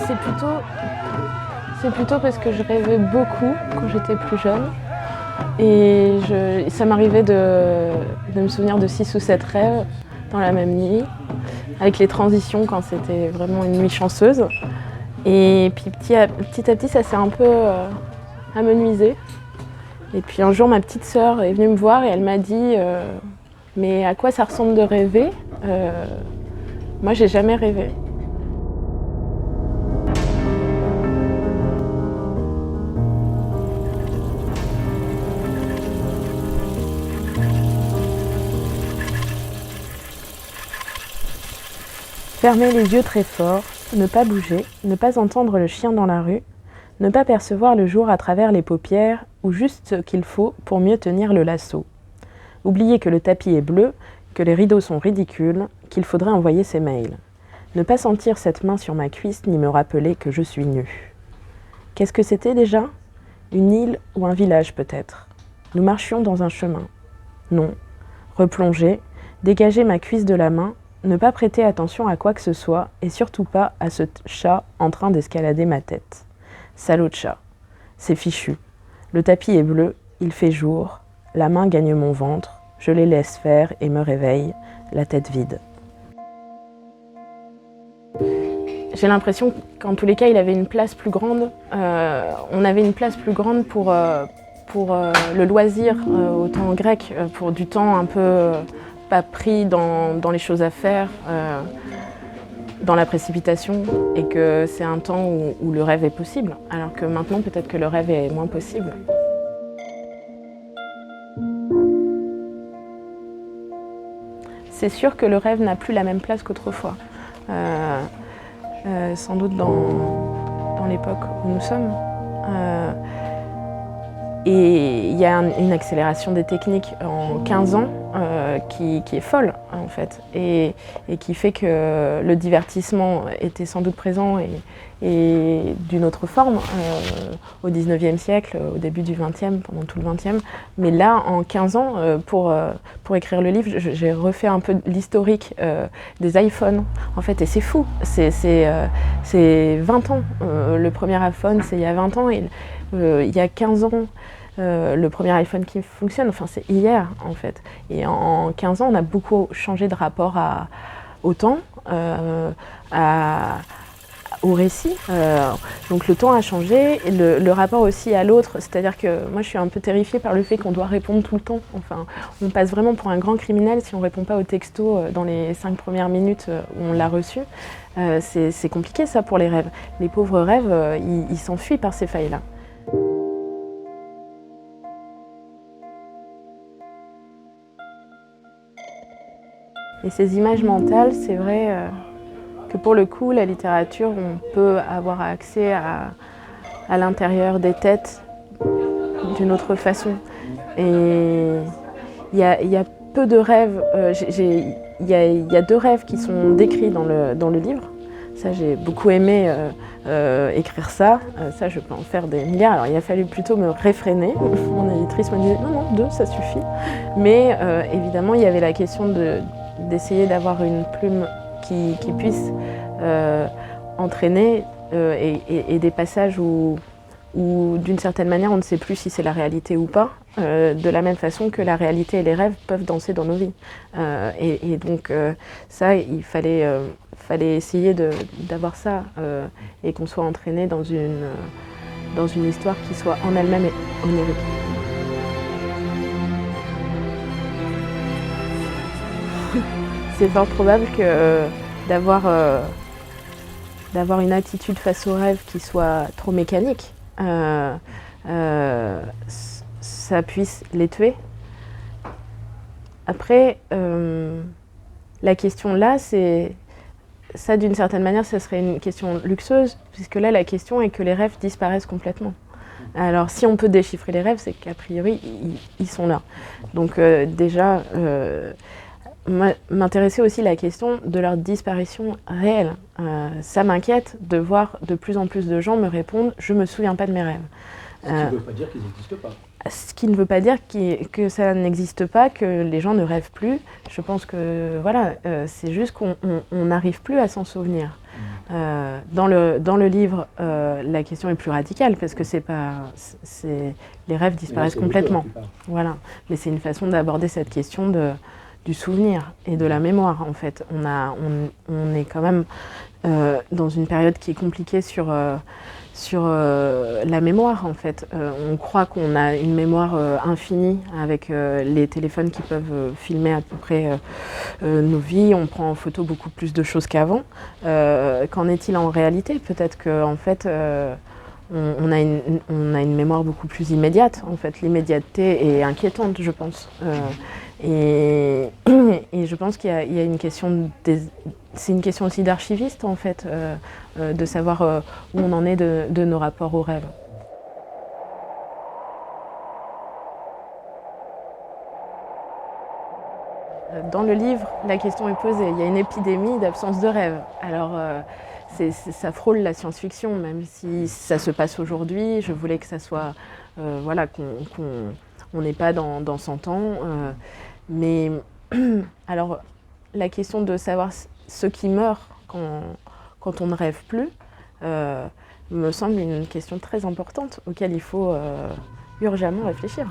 c'est plutôt parce que je rêvais beaucoup quand j'étais plus jeune. Et ça m'arrivait de me souvenir de 6 ou 7 rêves dans la même nuit, avec les transitions quand c'était vraiment une nuit chanceuse. Et puis petit à petit, ça s'est un peu amenuisé. Et puis un jour, ma petite sœur est venue me voir et elle m'a dit mais à quoi ça ressemble de rêver ? Moi, j'ai jamais rêvé. Fermer les yeux très fort, ne pas bouger, ne pas entendre le chien dans la rue, ne pas percevoir le jour à travers les paupières ou juste ce qu'il faut pour mieux tenir le lasso. Oublier que le tapis est bleu, que les rideaux sont ridicules, qu'il faudrait envoyer ses mails. Ne pas sentir cette main sur ma cuisse ni me rappeler que je suis nue. Qu'est-ce que c'était déjà ? Une île ou un village peut-être. Nous marchions dans un chemin. Non. Replonger, dégager ma cuisse de la main, ne pas prêter attention à quoi que ce soit et surtout pas à ce chat en train d'escalader ma tête. Salaud de chat. C'est fichu. Le tapis est bleu, il fait jour, la main gagne mon ventre, je les laisse faire et me réveille, la tête vide. J'ai l'impression qu'en tous les cas, il avait une place plus grande. On avait une place plus grande pour le loisir au temps grec, pour du temps un peu pas pris dans les choses à faire, dans la précipitation, et que c'est un temps où le rêve est possible, alors que maintenant peut-être que le rêve est moins possible. C'est sûr que le rêve n'a plus la même place qu'autrefois, sans doute dans l'époque où nous sommes. Et il y a une accélération des techniques en 15 ans qui est folle en fait, et qui fait que le divertissement était sans doute présent et d'une autre forme au 19e siècle, au début du 20e, pendant tout le 20e. Mais là, en 15 ans, pour écrire le livre, j'ai refait un peu l'historique des iPhones en fait, et c'est fou, c'est 20 ans. Le premier iPhone, c'est il y a 20 ans, et il y a 15 ans, le premier iPhone qui fonctionne, enfin c'est hier en fait. Et en 15 ans, on a beaucoup changé de rapport au temps, au récit. Donc le temps a changé, et le rapport aussi à l'autre, c'est-à-dire que moi je suis un peu terrifiée par le fait qu'on doit répondre tout le temps. Enfin, on passe vraiment pour un grand criminel si on ne répond pas au texto dans les 5 premières minutes où on l'a reçu. C'est compliqué ça pour les rêves. Les pauvres rêves, ils s'enfuient par ces failles-là. Et ces images mentales, c'est vrai que pour le coup, la littérature, on peut avoir accès à l'intérieur des têtes d'une autre façon. Et il y a peu de rêves, il y a 2 rêves qui sont décrits dans le livre. Ça, j'ai beaucoup aimé écrire ça. Ça, je peux en faire des milliards. Alors, il a fallu plutôt me réfréner. Mon éditrice me disait non, 2, ça suffit. Mais évidemment, il y avait la question d'essayer d'avoir une plume qui puisse entraîner et des passages où d'une certaine manière on ne sait plus si c'est la réalité ou pas, de la même façon que la réalité et les rêves peuvent danser dans nos vies. Et donc ça, il fallait essayer d'avoir ça et qu'on soit entraîné dans une histoire qui soit en elle-même onirique. C'est fort probable que d'avoir une attitude face aux rêves qui soit trop mécanique, ça puisse les tuer. Après, la question là, c'est ça d'une certaine manière, ça serait une question luxueuse, puisque là, la question est que les rêves disparaissent complètement. Alors, si on peut déchiffrer les rêves, c'est qu'a priori, ils sont là. Donc déjà, m'intéressait aussi la question de leur disparition réelle. Ça m'inquiète de voir de plus en plus de gens me répondre « je me souviens pas de mes rêves ». Ce qui ne veut pas dire qu'ils n'existent pas. Ce qui ne veut pas dire que ça n'existe pas, que les gens ne rêvent plus. Je pense que voilà, c'est juste qu'on n'arrive plus à s'en souvenir. Dans le livre, la question est plus radicale parce que les rêves disparaissent complètement. Voilà. Mais c'est une façon d'aborder cette question du souvenir et de la mémoire, en fait. On est quand même dans une période qui est compliquée sur la mémoire, en fait. On croit qu'on a une mémoire infinie avec les téléphones qui peuvent filmer à peu près nos vies. On prend en photo beaucoup plus de choses qu'avant. Qu'en est-il en réalité? Peut-être qu'en fait, on a une mémoire beaucoup plus immédiate. En fait, l'immédiateté est inquiétante, je pense. Et je pense qu'il y a une question c'est une question aussi d'archiviste, en fait, de savoir où on en est de nos rapports aux rêves. Dans le livre, la question est posée. Il y a une épidémie d'absence de rêve. Alors, ça frôle la science-fiction, même si ça se passe aujourd'hui. Je voulais que ça soit, voilà, qu'on n'est pas dans 100 ans. Mais alors, la question de savoir ce qui meurt quand on ne rêve plus me semble une question très importante auquel il faut urgemment réfléchir.